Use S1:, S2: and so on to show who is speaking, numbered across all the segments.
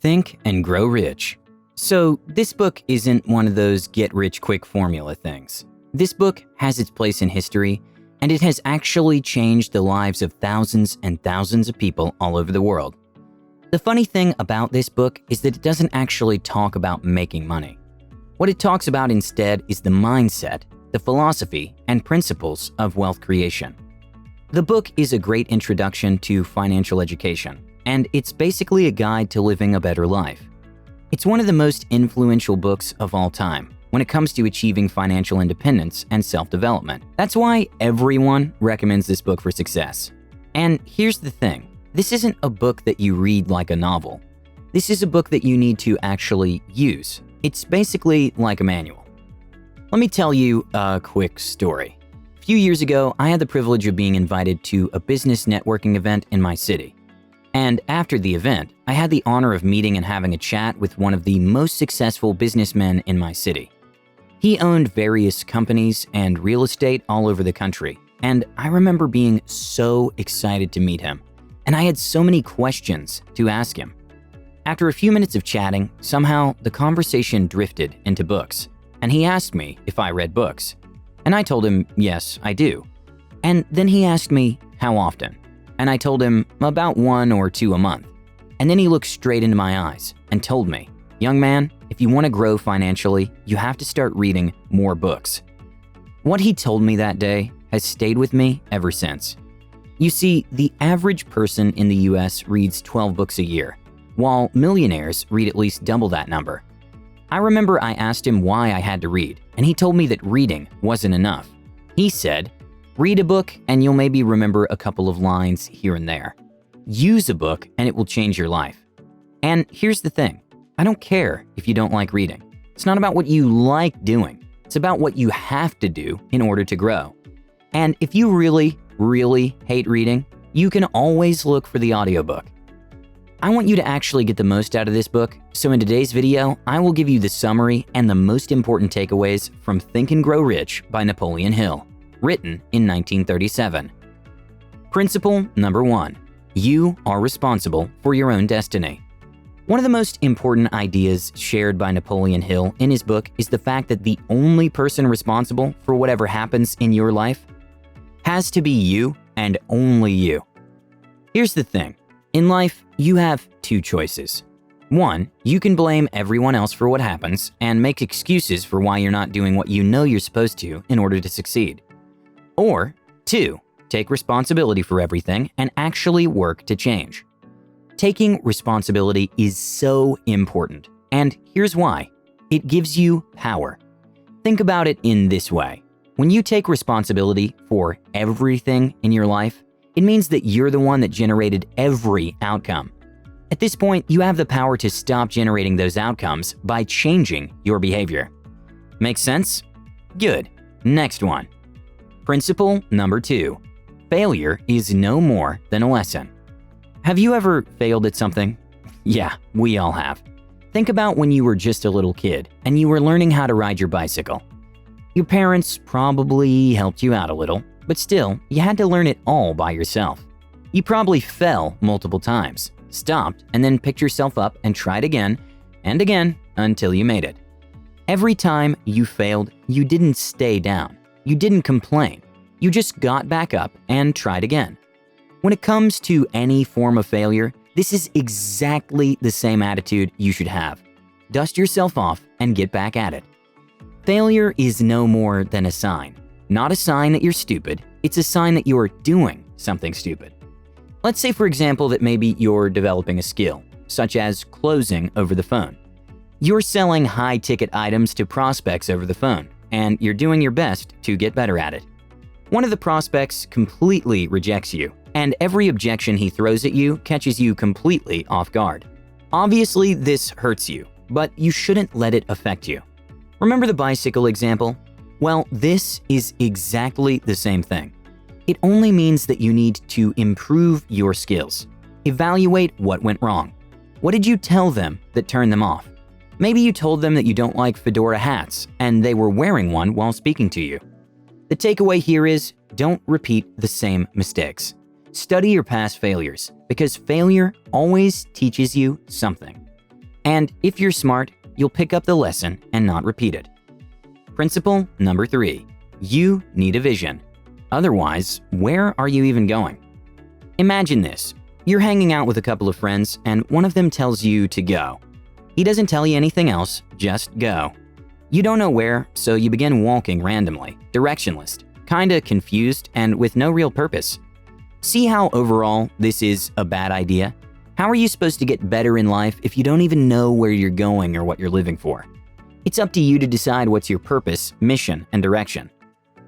S1: Think and Grow Rich. So this book isn't one of those get-rich-quick formula things. This book has its place in history, and it has actually changed the lives of thousands and thousands of people all over the world. The funny thing about this book is that it doesn't actually talk about making money. What it talks about instead is the mindset, the philosophy, and principles of wealth creation. The book is a great introduction to financial education, and it's basically a guide to living a better life. It's one of the most influential books of all time when it comes to achieving financial independence and self-development. That's why everyone recommends this book for success. And here's the thing, this isn't a book that you read like a novel. This is a book that you need to actually use. It's basically like a manual. Let me tell you a quick story. A few years ago, I had the privilege of being invited to a business networking event in my city. And after the event, I had the honor of meeting and having a chat with one of the most successful businessmen in my city. He owned various companies and real estate all over the country, and I remember being so excited to meet him, and I had so many questions to ask him. After a few minutes of chatting, somehow the conversation drifted into books, and he asked me if I read books. And I told him, yes, I do. And then he asked me how often. And I told him about 1 or 2 a month. And then he looked straight into my eyes and told me, young man, if you want to grow financially, you have to start reading more books. What he told me that day has stayed with me ever since. You see, the average person in the US reads 12 books a year, while millionaires read at least double that number. I remember I asked him why I had to read, and he told me that reading wasn't enough. He said, read a book and you'll maybe remember a couple of lines here and there. Use a book and it will change your life. And here's the thing, I don't care if you don't like reading. It's not about what you like doing. It's about what you have to do in order to grow. And if you really, really hate reading, you can always look for the audiobook. I want you to actually get the most out of this book, so in today's video, I will give you the summary and the most important takeaways from Think and Grow Rich by Napoleon Hill, written in 1937. Principle number 1, you are responsible for your own destiny. One of the most important ideas shared by Napoleon Hill in his book is the fact that the only person responsible for whatever happens in your life has to be you and only you. Here's the thing. In life, you have 2 choices. 1, you can blame everyone else for what happens and make excuses for why you're not doing what you know you're supposed to in order to succeed. Or 2, take responsibility for everything and actually work to change. Taking responsibility is so important, and here's why. It gives you power. Think about it in this way. When you take responsibility for everything in your life, it means that you're the one that generated every outcome. At this point, you have the power to stop generating those outcomes by changing your behavior. Make sense? Good. Next one. Principle number 2. Failure is no more than a lesson. Have you ever failed at something? Yeah, we all have. Think about when you were just a little kid and you were learning how to ride your bicycle. Your parents probably helped you out a little, but still, you had to learn it all by yourself. You probably fell multiple times, stopped, and then picked yourself up and tried again and again until you made it. Every time you failed, you didn't stay down. You didn't complain. You just got back up and tried again. When it comes to any form of failure, this is exactly the same attitude you should have. Dust yourself off and get back at it. Failure is no more than a sign. Not a sign that you're stupid, it's a sign that you're doing something stupid. Let's say, for example, that maybe you're developing a skill, such as closing over the phone. You're selling high-ticket items to prospects over the phone, and you're doing your best to get better at it. One of the prospects completely rejects you, and every objection he throws at you catches you completely off guard. Obviously, this hurts you, but you shouldn't let it affect you. Remember the bicycle example? Well, this is exactly the same thing. It only means that you need to improve your skills. Evaluate what went wrong. What did you tell them that turned them off? Maybe you told them that you don't like fedora hats, and they were wearing one while speaking to you. The takeaway here is, don't repeat the same mistakes. Study your past failures, because failure always teaches you something. And if you're smart, you'll pick up the lesson and not repeat it. Principle number 3. You need a vision. Otherwise, where are you even going? Imagine this. You're hanging out with a couple of friends and one of them tells you to go. He doesn't tell you anything else, just go. You don't know where, so you begin walking randomly, directionless, kinda confused and with no real purpose. See how overall this is a bad idea? How are you supposed to get better in life if you don't even know where you're going or what you're living for? It's up to you to decide what's your purpose, mission, and direction.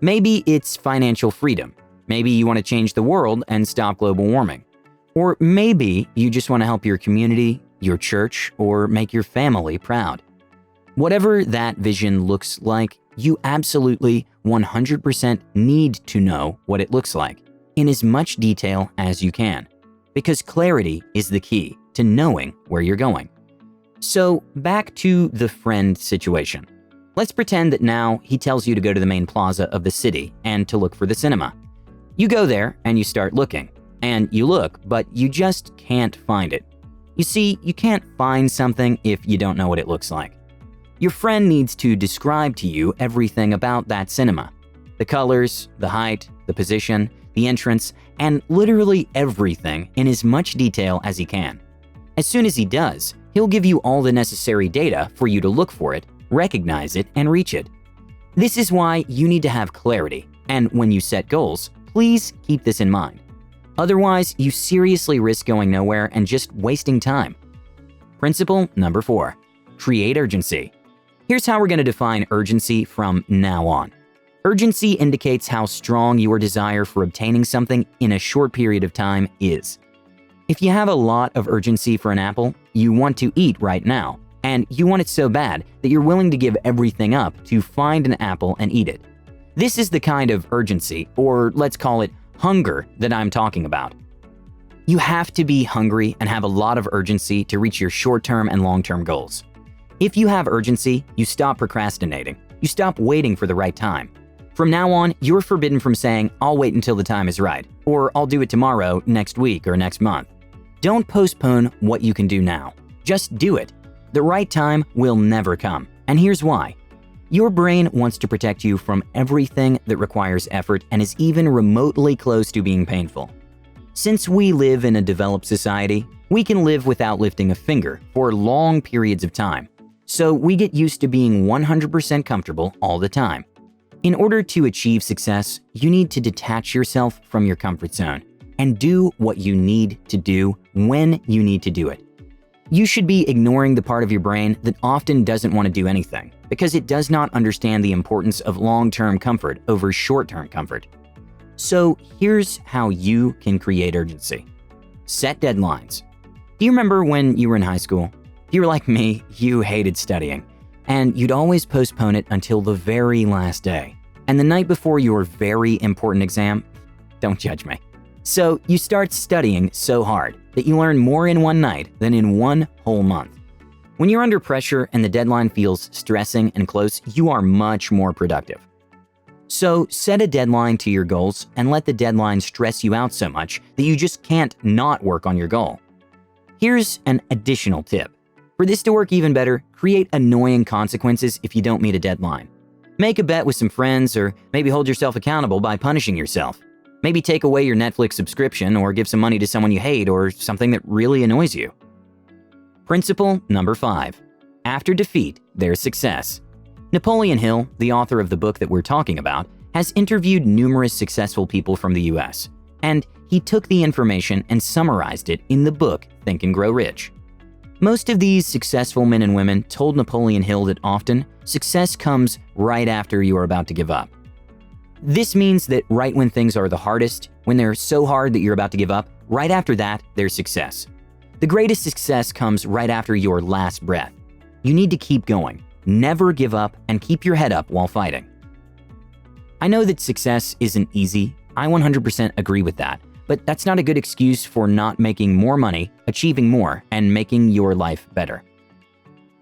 S1: Maybe it's financial freedom. Maybe you want to change the world and stop global warming. Or maybe you just want to help your community, your church, or make your family proud. Whatever that vision looks like, you absolutely 100% need to know what it looks like in as much detail as you can, because clarity is the key to knowing where you're going. So back to the friend situation. Let's pretend that now he tells you to go to the main plaza of the city and to look for the cinema. You go there and you start looking. And you look, but you just can't find it. You see, you can't find something if you don't know what it looks like. Your friend needs to describe to you everything about that cinema. The colors, the height, the position, the entrance, and literally everything in as much detail as he can. As soon as he does, he'll give you all the necessary data for you to look for it, recognize it, and reach it. This is why you need to have clarity, and when you set goals, please keep this in mind. Otherwise, you seriously risk going nowhere and just wasting time. Principle number 4. Create urgency. Here's how we're going to define urgency from now on. Urgency indicates how strong your desire for obtaining something in a short period of time is. If you have a lot of urgency for an apple, you want to eat right now, and you want it so bad that you're willing to give everything up to find an apple and eat it. This is the kind of urgency, or let's call it hunger, that I'm talking about. You have to be hungry and have a lot of urgency to reach your short-term and long-term goals. If you have urgency, you stop procrastinating. You stop waiting for the right time. From now on, you're forbidden from saying, "I'll wait until the time is right," or "I'll do it tomorrow, next week, or next month." Don't postpone what you can do now. Just do it. The right time will never come, and here's why. Your brain wants to protect you from everything that requires effort and is even remotely close to being painful. Since we live in a developed society, we can live without lifting a finger for long periods of time. So we get used to being 100% comfortable all the time. In order to achieve success, you need to detach yourself from your comfort zone and do what you need to do when you need to do it. You should be ignoring the part of your brain that often doesn't want to do anything because it does not understand the importance of long-term comfort over short-term comfort. So here's how you can create urgency. Set deadlines. Do you remember when you were in high school? If you were like me, you hated studying, and you'd always postpone it until the very last day. And the night before your very important exam, don't judge me. So you start studying so hard that you learn more in one night than in one whole month. When you're under pressure and the deadline feels stressing and close, you are much more productive. So set a deadline to your goals and let the deadline stress you out so much that you just can't not work on your goal. Here's an additional tip. For this to work even better, create annoying consequences if you don't meet a deadline. Make a bet with some friends, or maybe hold yourself accountable by punishing yourself. Maybe take away your Netflix subscription or give some money to someone you hate or something that really annoys you. Principle number 5. After defeat, there's success. Napoleon Hill, the author of the book that we're talking about, has interviewed numerous successful people from the US, and he took the information and summarized it in the book Think and Grow Rich. Most of these successful men and women told Napoleon Hill that often, success comes right after you are about to give up. This means that right when things are the hardest, when they're so hard that you're about to give up, right after that, there's success. The greatest success comes right after your last breath. You need to keep going, never give up, and keep your head up while fighting. I know that success isn't easy. I 100% agree with that, but that's not a good excuse for not making more money, achieving more, and making your life better.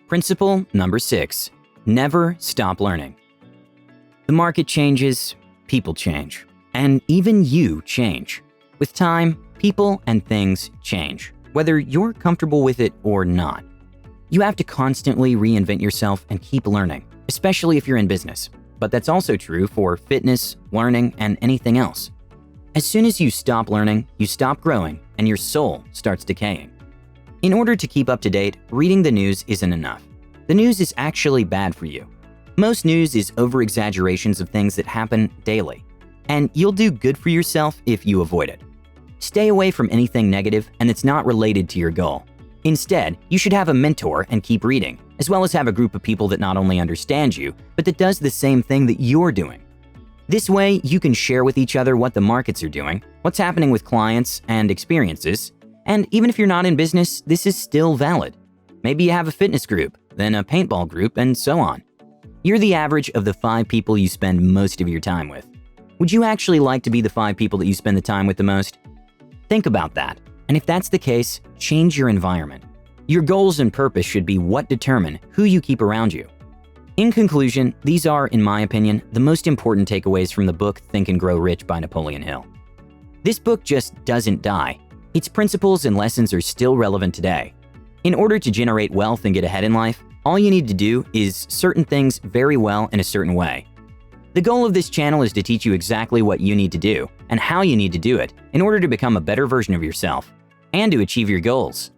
S1: Principle number 6. Never stop learning. The market changes, people change, and even you change. With time, people and things change, whether you're comfortable with it or not. You have to constantly reinvent yourself and keep learning, especially if you're in business. But that's also true for fitness, learning, and anything else. As soon as you stop learning, you stop growing, and your soul starts decaying. In order to keep up to date, reading the news isn't enough. The news is actually bad for you. Most news is over-exaggerations of things that happen daily, and you'll do good for yourself if you avoid it. Stay away from anything negative and that's not related to your goal. Instead, you should have a mentor and keep reading, as well as have a group of people that not only understand you, but that does the same thing that you're doing. This way, you can share with each other what the markets are doing, what's happening with clients and experiences, and even if you're not in business, this is still valid. Maybe you have a fitness group, then a paintball group, and so on. You're the average of the 5 people you spend most of your time with. Would you actually like to be the 5 people that you spend the time with the most? Think about that, and if that's the case, change your environment. Your goals and purpose should be what determine who you keep around you. In conclusion, these are, in my opinion, the most important takeaways from the book Think and Grow Rich by Napoleon Hill. This book just doesn't die. Its principles and lessons are still relevant today. In order to generate wealth and get ahead in life, all you need to do is certain things very well in a certain way. The goal of this channel is to teach you exactly what you need to do and how you need to do it in order to become a better version of yourself and to achieve your goals.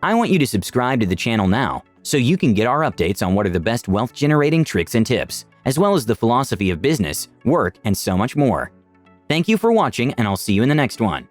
S1: I want you to subscribe to the channel now so you can get our updates on what are the best wealth-generating tricks and tips, as well as the philosophy of business, work, and so much more. Thank you for watching, and I'll see you in the next one.